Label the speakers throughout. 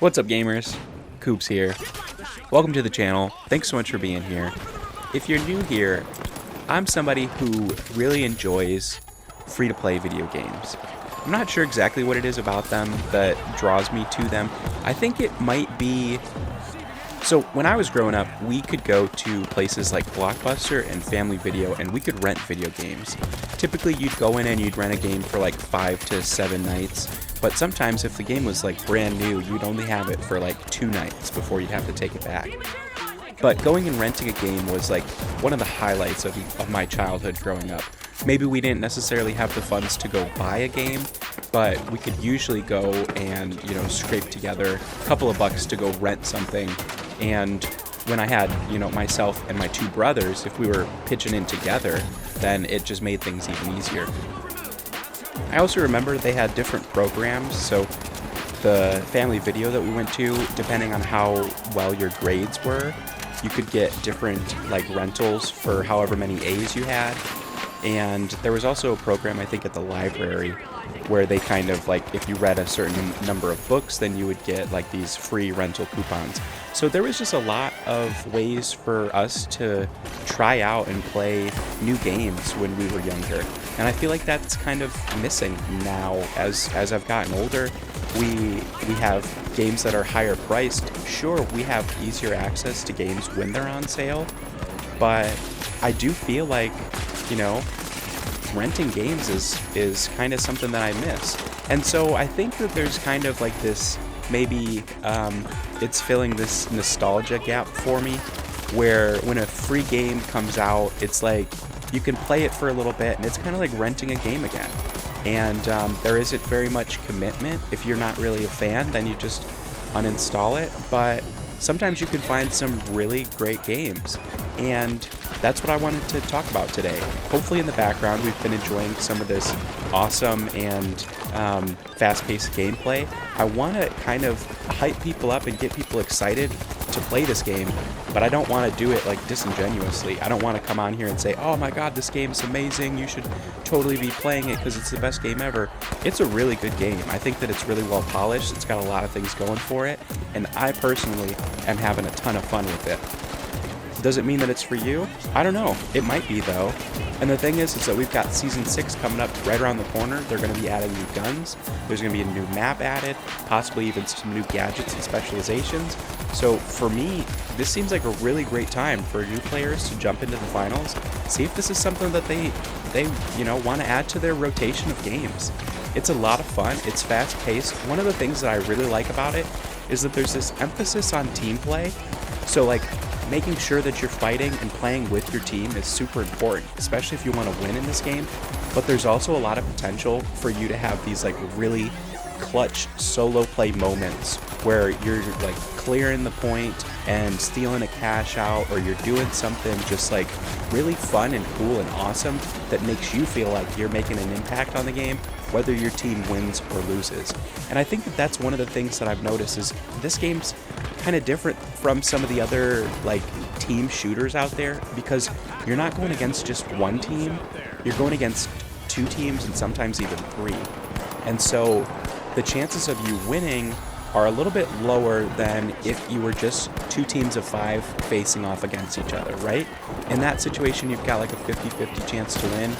Speaker 1: What's up, gamers? Coops here. Welcome to the channel. Thanks so much for being here. If you're new here, I'm somebody who really enjoys free-to-play video games. I'm not sure exactly what it is about them that draws me to them. I think it might be... So when I was growing up, we could go to places like Blockbuster and Family Video, and we could rent video games. Typically, you'd go in and you'd rent a game for like 5 to 7 nights, but sometimes if the game was like brand new, you'd only have it for like 2 nights before you'd have to take it back. But going and renting a game was like one of the highlights of my childhood growing up. Maybe we didn't necessarily have the funds to go buy a game, but we could usually go and, scrape together a couple of bucks to go rent something. And when I had, myself and my 2 brothers, if we were pitching in together, then it just made things even easier. I also remember they had different programs, so the Family Video that we went to, depending on how well your grades were, you could get different rentals for however many A's you had. And there was also a program, I think, at the library where they kind of if you read a certain number of books, then you would get these free rental coupons. So there was just a lot of ways for us to try out and play new games when we were younger. And I feel like that's kind of missing now as I've gotten older. We have games that are higher priced. Sure, we have easier access to games when they're on sale, but I do feel like, renting games is kind of something that I miss. And so I think that there's kind of this, maybe it's filling this nostalgia gap for me, where when a free game comes out, it's you can play it for a little bit, and it's kind of like renting a game again. And there isn't very much commitment. If you're not really a fan, then you just uninstall it. But sometimes you can find some really great games. And that's what I wanted to talk about today. Hopefully in the background, we've been enjoying some of this awesome and fast-paced gameplay. I want to kind of hype people up and get people excited to play this game, but I don't want to do it disingenuously. I don't want to come on here and say, oh my god, this game's amazing, you should totally be playing it because it's the best game ever. It's a really good game. I think that it's really well polished. It's got a lot of things going for it, and I personally am having a ton of fun with it. Does it mean that it's for you? I don't know. It might be, though. And the thing is that we've got Season 6 coming up right around the corner. They're going to be adding new guns. There's going to be a new map added, possibly even some new gadgets and specializations. So for me, this seems like a really great time for new players to jump into the finals, see if this is something that they want to add to their rotation of games. It's a lot of fun. It's fast-paced. One of the things that I really like about it is that there's this emphasis on team play. So making sure that you're fighting and playing with your team is super important, especially if you want to win in this game. But there's also a lot of potential for you to have these really clutch solo play moments where you're clearing the point and stealing a cash out, or you're doing something just really fun and cool and awesome that makes you feel like you're making an impact on the game, whether your team wins or loses. And I think that that's one of the things that I've noticed is this game's kind of different from some of the other team shooters out there, because you're not going against just one team, you're going against 2 teams and sometimes even 3. And so the chances of you winning are a little bit lower than if you were just 2 teams of 5 facing off against each other, right? In that situation, you've got a 50-50 chance to win.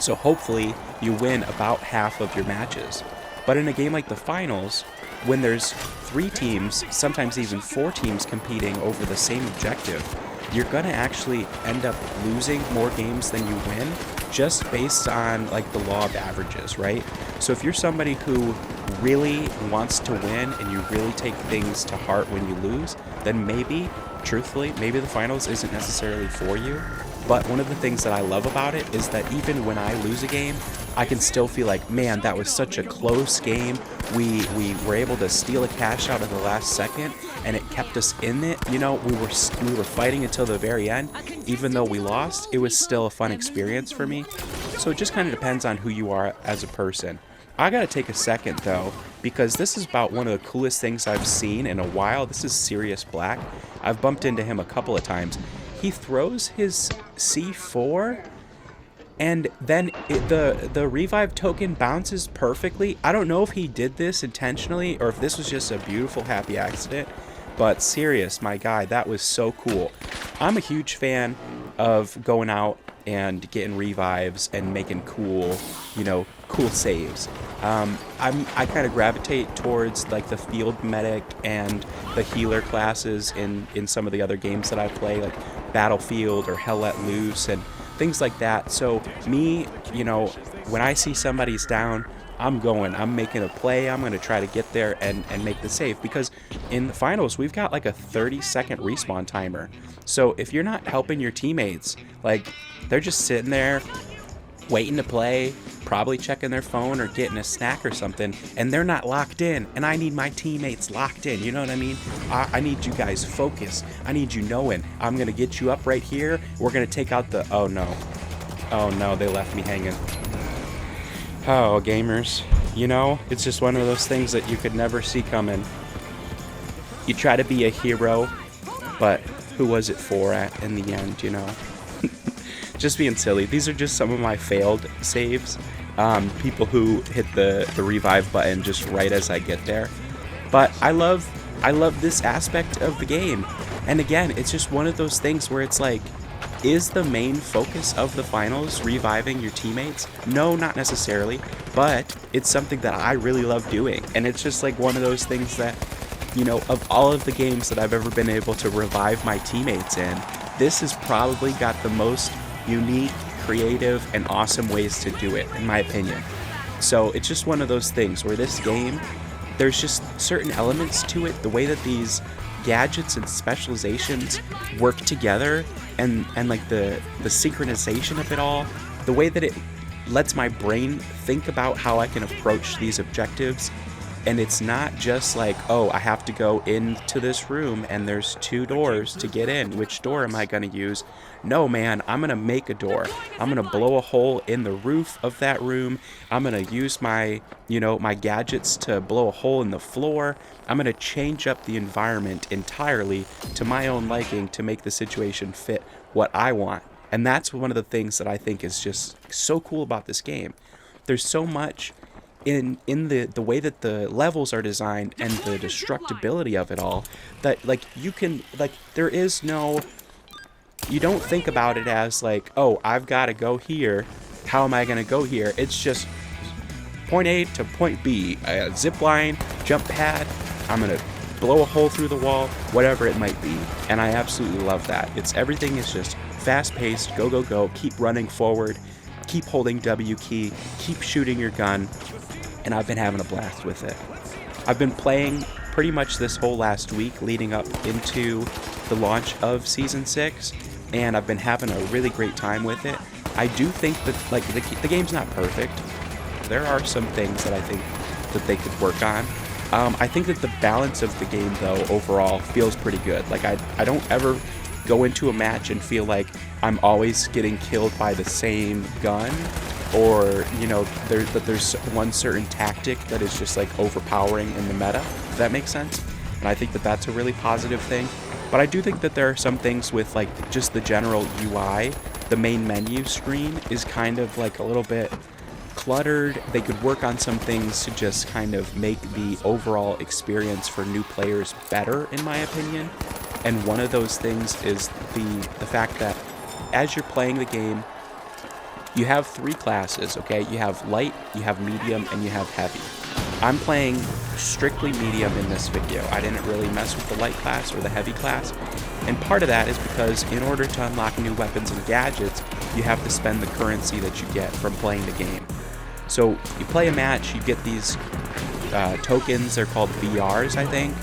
Speaker 1: So hopefully you win about half of your matches. But in a game like the finals, when there's 3 teams, sometimes even 4 teams competing over the same objective, you're going to actually end up losing more games than you win, just based on the law of averages, right? So if you're somebody who really wants to win and you really take things to heart when you lose, then truthfully, maybe the finals isn't necessarily for you. But one of the things that I love about it is that even when I lose a game, I can still feel man, that was such a close game. We were able to steal a cash out at the last second, and it kept us in it. We were fighting until the very end. Even though we lost, it was still a fun experience for me. So it just kind of depends on who you are as a person. I gotta take a second though, because this is about one of the coolest things I've seen in a while. This is Sirius Black. I've bumped into him a couple of times. He throws his C4 and then the revive token bounces perfectly. I don't know if he did this intentionally or if this was just a beautiful happy accident, but serious, my guy, that was so cool. I'm a huge fan of going out and getting revives and making cool, cool saves. I kind of gravitate towards like the field medic and the healer classes in some of the other games that I play, like Battlefield or Hell Let Loose and things like that. So me, when I see somebody's down, I'm making a play. I'm going to try to get there and make the save, because in the finals, we've got like a 30-second respawn timer. So if you're not helping your teammates, like they're just sitting there waiting to play, probably checking their phone or getting a snack or something, and they're not locked in, and I need my teammates locked in, you know what I mean? I need you guys focused. I need you knowing I'm going to get you up right here. We're going to take out the... Oh no, they left me hanging. Oh, gamers, it's just one of those things that you could never see coming. You try to be a hero, but who was it for in the end, Just being silly. These are just some of my failed saves. People who hit the revive button just right as I get there. But I love this aspect of the game. And again, it's just one of those things where it's like, is the main focus of the finals reviving your teammates? No, not necessarily, but it's something that I really love doing. And it's just like one of those things that, of all of the games that I've ever been able to revive my teammates in, this has probably got the most unique, creative, and awesome ways to do it, in my opinion. So it's just one of those things where this game, there's just certain elements to it, the way that these gadgets and specializations work together, and like the synchronization of it all, the way that it lets my brain think about how I can approach these objectives. And it's not just like, oh, I have to go into this room and there's 2 doors to get in. Which door am I going to use? No, man, I'm going to make a door. I'm going to blow a hole in the roof of that room. I'm going to use my, my gadgets to blow a hole in the floor. I'm going to change up the environment entirely to my own liking to make the situation fit what I want. And that's one of the things that I think is just so cool about this game. There's so much in the way that the levels are designed and the destructibility of it all, that like you can, like, there is no, you don't think about it as like, oh, I've got to go here, how am I going to go here? It's just point A to point B, zip line, jump pad, I'm going to blow a hole through the wall, whatever it might be. And I absolutely love that. Everything is just fast paced, go, go, go, keep running forward, keep holding W key, keep shooting your gun. And I've been having a blast with it. I've been playing pretty much this whole last week leading up into the launch of Season 6, and I've been having a really great time with it. I do think that, like, the game's not perfect. There are some things that I think that they could work on. I think that the balance of the game, though, overall feels pretty good. Like, I don't ever go into a match and feel like I'm always getting killed by the same gun, or there's one certain tactic that is just like overpowering in the meta, if that makes sense. And I think that that's a really positive thing. But I do think that there are some things with like just the general UI. The main menu screen is kind of like a little bit cluttered. They could work on some things to just kind of make the overall experience for new players better, in my opinion. And one of those things is the fact that as you're playing the game, you have 3 classes, okay? You have light, you have medium, and you have heavy. I'm playing strictly medium in this video. I didn't really mess with the light class or the heavy class. And part of that is because in order to unlock new weapons and gadgets, you have to spend the currency that you get from playing the game. So you play a match, you get these tokens, they're called VRs, I think.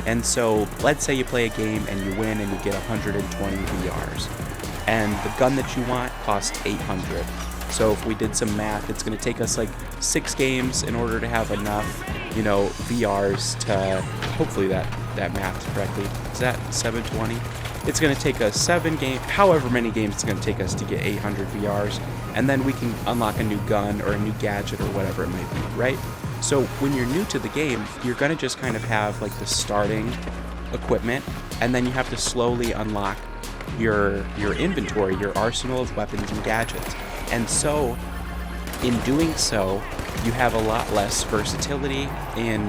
Speaker 1: And so let's say you play a game and you win and you get 120 VRs. And the gun that you want costs 800. So if we did some math, it's going to take us like 6 games in order to have enough, VRs to, hopefully that math correctly. Is that 720? It's going to take us 7 games, however many games it's going to take us to get 800 VRs. And then we can unlock a new gun or a new gadget or whatever it might be, right? So when you're new to the game, you're going to just kind of have like the starting equipment, and then you have to slowly unlock your inventory, your arsenal of weapons and gadgets. And so, in doing so, you have a lot less versatility in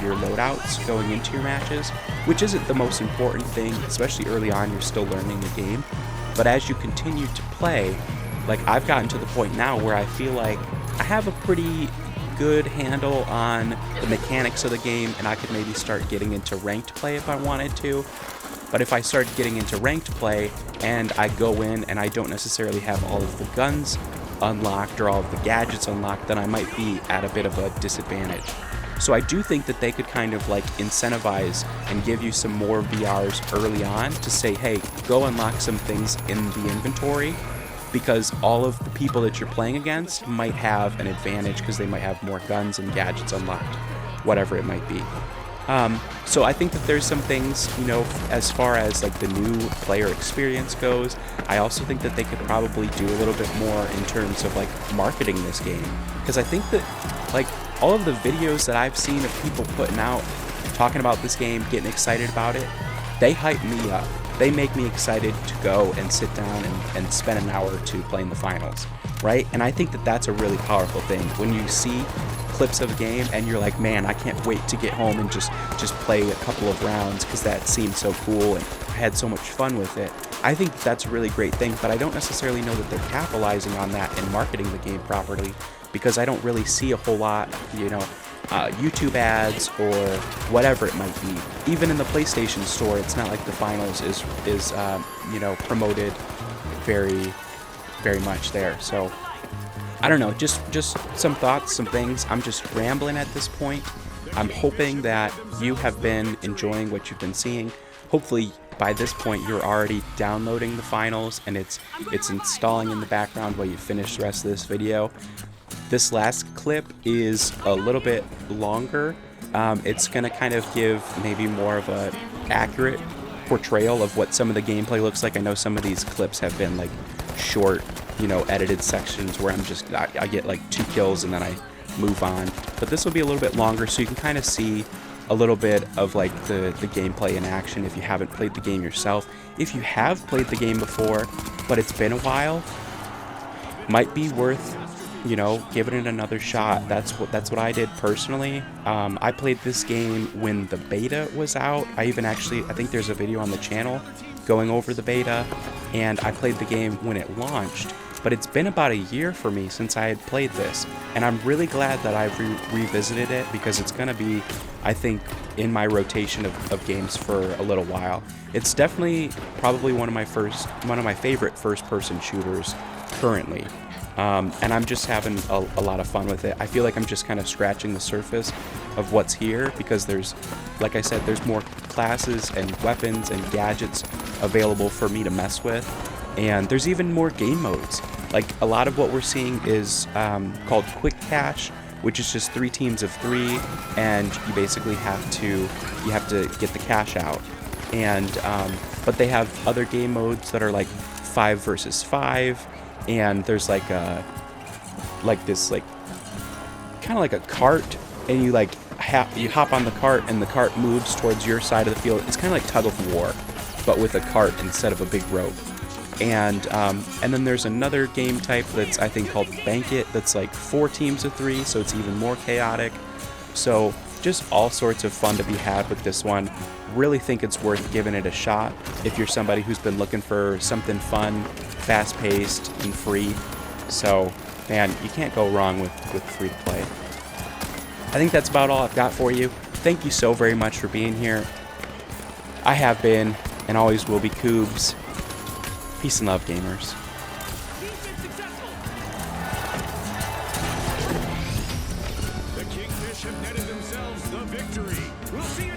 Speaker 1: your loadouts going into your matches, which isn't the most important thing, especially early on. You're still learning the game. But as you continue to play, like I've gotten to the point now where I feel like I have a pretty good handle on the mechanics of the game, and I could maybe start getting into ranked play if I wanted to. But if I start getting into ranked play and I go in and I don't necessarily have all of the guns unlocked or all of the gadgets unlocked, then I might be at a bit of a disadvantage. So I do think that they could kind of like incentivize and give you some more VRs early on to say, hey, go unlock some things in the inventory, because all of the people that you're playing against might have an advantage because they might have more guns and gadgets unlocked, whatever it might be. So I think that there's some things, you know, as far as like the new player experience goes. I also think that they could probably do a little bit more in terms of like marketing this game, because I think that like all of the videos that I've seen of people putting out talking about this game, getting excited about it, they hype me up. They make me excited to go and sit down and spend an hour or two playing the finals, right? And I think that that's a really powerful thing when you see clips of a game and you're like, man, I can't wait to get home and just play a couple of rounds because that seemed so cool and I had so much fun with it. I think that's a really great thing, but I don't necessarily know that they're capitalizing on that and marketing the game properly, because I don't really see a whole lot, you know, YouTube ads or whatever it might be. Even in the PlayStation Store, it's not like the finals is you know, promoted very, very much there. So I don't know, just some thoughts, some things. I'm just rambling at this point. I'm hoping that you have been enjoying what you've been seeing. Hopefully by this point you're already downloading the finals and it's installing in the background while you finish the rest of this video. This last clip is a little bit longer. It's gonna kind of give maybe more of a accurate portrayal of what some of the gameplay looks like. I know some of these clips have been like short, you know, edited sections where I get like 2 kills and then I move on. But this will be a little bit longer, so you can kind of see a little bit of like the gameplay in action if you haven't played the game yourself. If you have played the game before, but it's been a while, might be worth, you know, giving it another shot. That's what I did personally. I played this game when the beta was out. I think there's a video on the channel going over the beta, and I played the game when it launched. But it's been about a year for me since I had played this, and I'm really glad that I've revisited it, because it's gonna be, I think, in my rotation of games for a little while. It's definitely probably one of my favorite first-person shooters currently. And I'm just having a lot of fun with it. I feel like I'm just kind of scratching the surface of what's here, because there's, like I said, there's more classes and weapons and gadgets available for me to mess with. And there's even more game modes. Like, a lot of what we're seeing is called Quick Cash, which is just 3 teams of 3, and you basically have to get the cash out. And but they have other game modes that are like 5 versus 5. And there's like this kind of like a cart, and you hop on the cart and the cart moves towards your side of the field. It's kind of like tug of war, but with a cart instead of a big rope. And then there's another game type that's, I think, called Bank It, that's like 4 teams of 3, so it's even more chaotic. So just all sorts of fun to be had with this one. Really think it's worth giving it a shot if you're somebody who's been looking for something fun, fast-paced, and free. So, man, you can't go wrong with free to play. I think that's about all I've got for you. Thank you so very much for being here. I have been, and always will be, Koobs. Peace and love, gamers.
Speaker 2: The Kingfish have netted themselves the victory. We'll see